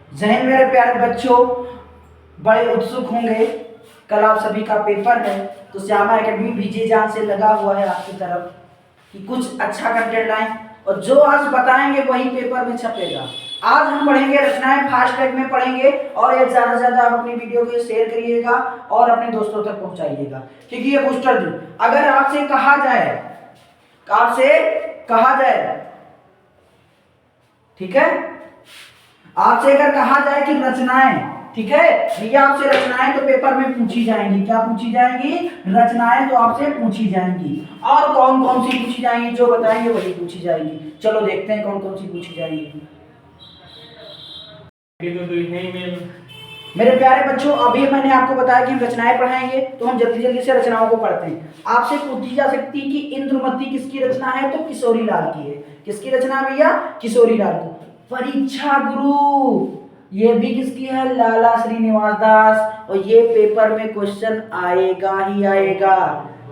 जय हिंद मेरे प्यारे बच्चों, बड़े उत्सुक होंगे। कल आप सभी का पेपर है, तो श्यामा एकेडमी बीजे जान से लगा हुआ है आपकी तरफ कि कुछ अच्छा कंटेंट लाएं, और जो आज बताएंगे वही पेपर में छपेगा। आज हम पढ़ेंगे रचनाएं, फास्ट ट्रैक में पढ़ेंगे, और ये ज़्यादा से ज़्यादा आप अपनी वीडियो को शेयर करिएगा और अपने दोस्तों तक पहुंचाइएगा, क्योंकि ये बूस्टर दिन। अगर आपसे कहा जाए, ठीक है, आपसे अगर कहा जाए कि रचनाएं, ठीक है भैया, आपसे रचनाएं तो पेपर में पूछी जाएंगी। क्या पूछी जाएंगी? रचनाएं तो आपसे पूछी जाएंगी। और कौन कौन सी पूछी जाएंगी? जो बताएंगे वही पूछी जाएंगी। चलो देखते हैं कौन कौन सी पूछी जाएंगी। मेरे प्यारे बच्चों, अभी मैंने आपको बताया कि रचनाएं पढ़ाएंगे, तो हम जल्दी जल्दी से रचनाओं को पढ़ते हैं। आपसे पूछी जा सकती है कि इंद्रुमति किसकी रचना है, तो किशोरी लाल की है। किसकी रचना भैया? किशोरी लाल की। परीक्षा गुरु, ये भी किसकी है? लाला श्रीनिवास दास। और ये पेपर में क्वेश्चन आएगा ही आएगा,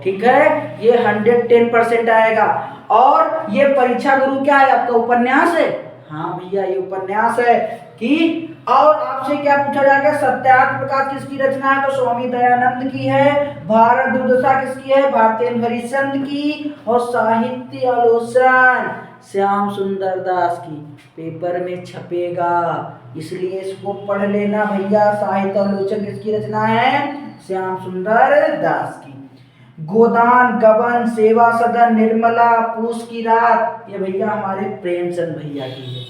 ठीक है, ये 110% आएगा। और ये परीक्षा गुरु क्या है? आपका उपन्यास है। हाँ भैया, ये उपन्यास है कि। और आपसे क्या पूछा जाएगा? सत्यार्थ प्रकाश किसकी रचना है, तो स्वामी दयानंद की है। भारत दुर्दशा किसकी है? भारतेंदु हरिश्चंद्र की। और साहित्य आलोचन श्याम सुंदर दास की। पेपर में छपेगा, इसलिए इसको पढ़ लेना भैया। साहित्य आलोचन किसकी रचना है? श्याम सुंदर दास की। गोदान, गबन, सेवा सदन, निर्मला, पूस की रात, ये भैया हमारे प्रेमचंद भैया की है।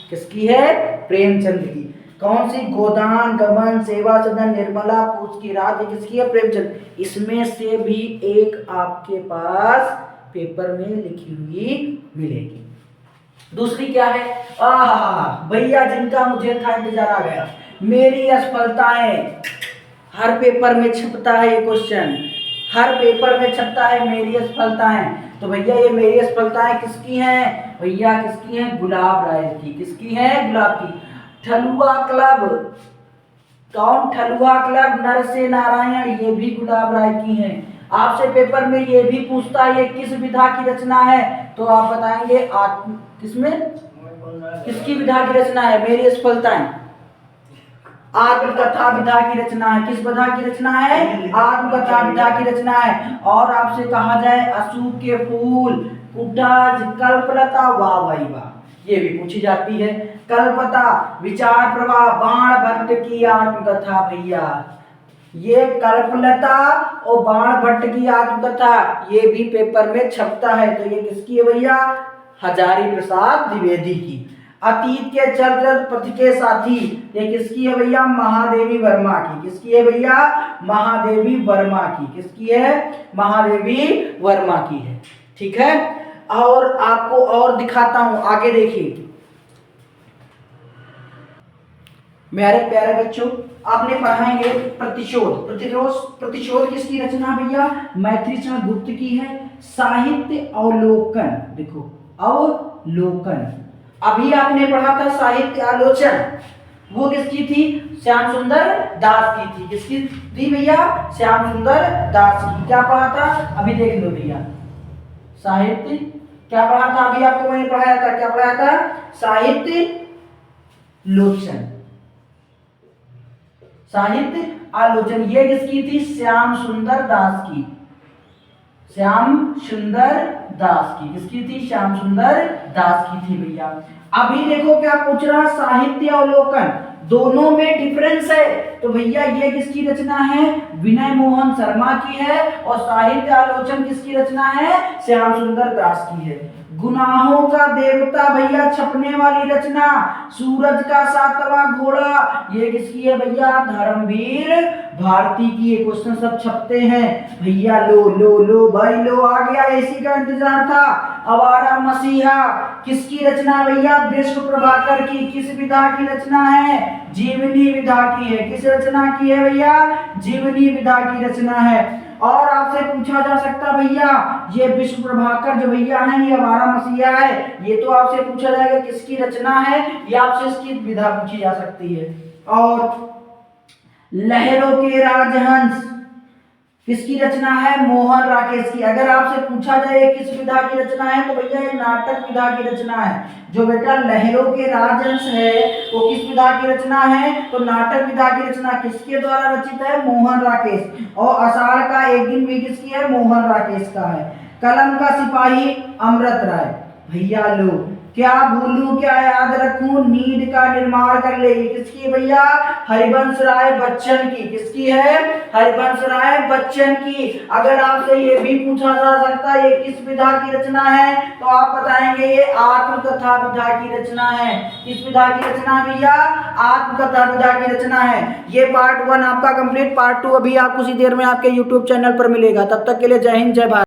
किसकी है? प्रेमचंद की। कौन सी? गोदान, गबन, सेवा सदन, निर्मला, पूस की रात, ये किसकी है? प्रेमचंद। इसमें से भी एक आपके पास पेपर में लिखी हुई मिलेगी। दूसरी क्या है? भैया, जिनका मुझे था इंतजार आ गया, मेरी असफलताएं। हर पेपर में छपता है ये क्वेश्चन, हर पेपर में छपता है मेरी असफलताएं। तो भैया, ये मेरी असफलताएं किसकी हैं? भैया किसकी हैं? गुलाब राय की। किसकी है? गुलाब की। ठलुआ क्लब, कौन? ठलुआ क्लब, नर से नारायण, ये भी गुलाब राय की हैं। आपसे पेपर में ये भी पूछता है ये किस विधा की रचना है, तो आप बताएंगे किसमें, किसकी विधा की रचना है? मेरी असफलताएं आत्मकथा विधा की रचना है। किस विधा की रचना है? आत्मकथा विधा की रचना है। और आपसे कहा जाए अशोक के फूल, कुटाज, कल्पलता, वाह भाई वाह, ये भी पूछी जाती है। कल्पता, विचार प्रवाह, बाण भट्ट की आत्मकथा। भैया, ये कल्पलता और बाण भट्ट की आत्मकथा, ये भी पेपर में छपता है। तो ये किसकी है भैया? हजारी प्रसाद द्विवेदी की। अतीत के चल पथ के साथी, ये किसकी है भैया? महादेवी वर्मा की। किसकी है भैया? महादेवी वर्मा की। किसकी है? महादेवी वर्मा की है, ठीक है। और आपको और दिखाता हूं, आगे देखिए मेरे प्यारे बच्चों, आपने पढ़ाएंगे प्रतिशोध। प्रतिशोध किसकी रचना भैया? मैथिली चरण गुप्त की है। साहित्य अवलोकन, देखो अवलोकन। अभी आपने पढ़ा था साहित्य आलोचन, वो किसकी थी? श्याम सुंदर दास की थी। किसकी थी भैया? श्याम सुंदर दास की। क्या पढ़ा था? अभी देख लो भैया, साहित्य क्या पढ़ा था? अभी आपको मैंने पढ़ाया था, क्या पढ़ाया था? साहित्य लोचन, साहित्य आलोचन। ये किसकी थी? श्याम सुंदर दास की। श्याम सुंदर दास की। किसकी थी? श्याम सुंदर दास की थी भैया। अभी देखो क्या पूछ रहा, साहित्य अवलोकन, दोनों में डिफरेंस है। तो भैया, ये किसकी रचना है? विनय मोहन शर्मा की है। और साहित्य आलोचन किसकी रचना है? श्याम सुंदर दास की है। गुनाहों का देवता भैया, छपने वाली रचना, सूरज का सातवां घोड़ा, ये किसकी है भैया? धर्मवीर भारती की। ये क्वेश्चन सब छपते हैं भैया। लो लो लो भाई लो, आ गया, इसी का इंतजार था। आवारा मसीहा किसकी रचना भैया? विश्व प्रभाकर की। किस विधा की रचना है? जीवनी विधा की है। किस रचना की है भैया? जीवनी विधा की रचना है। और आपसे पूछा जा सकता भैया, ये विश्व प्रभाकर जो भैया है, ये आवारा मसीहा है, ये तो आपसे पूछा जाएगा किसकी रचना है, ये आपसे इसकी विधा पूछी जा सकती है। और लहरों के राजहंस, किसकी रचना है? मोहन राकेश की। अगर आपसे पूछा जाए किस विधा की रचना है तो भैया ये नाटक विधा की रचना है। जो बेटा लहरों के राजहंस है वो किस विधा की रचना है? तो नाटक विधा की रचना किसके द्वारा रचित है? मोहन राकेश। और आषाढ़ का एक दिन भी किसकी है? मोहन राकेश का है। कलम का सिपाही अमृत राय। भैया लो, क्या भूलूं क्या याद रखूं, नींद का निर्माण कर ले। ये किसकी है भैया? हरिवंश राय बच्चन की। किसकी है? हरिवंश राय बच्चन की। अगर आपसे ये भी पूछा जा सकता है ये किस विधा की रचना है तो आप बताएंगे ये आत्मकथा विधा की रचना है। किस विधा की रचना भैया? आत्मकथा विधा की रचना है। ये पार्ट 1 आपका कंप्लीट। पार्ट 2 अभी आपको कुछ देर में आपके यूट्यूब चैनल पर मिलेगा। तब तक के लिए जय हिंद, जय भारत।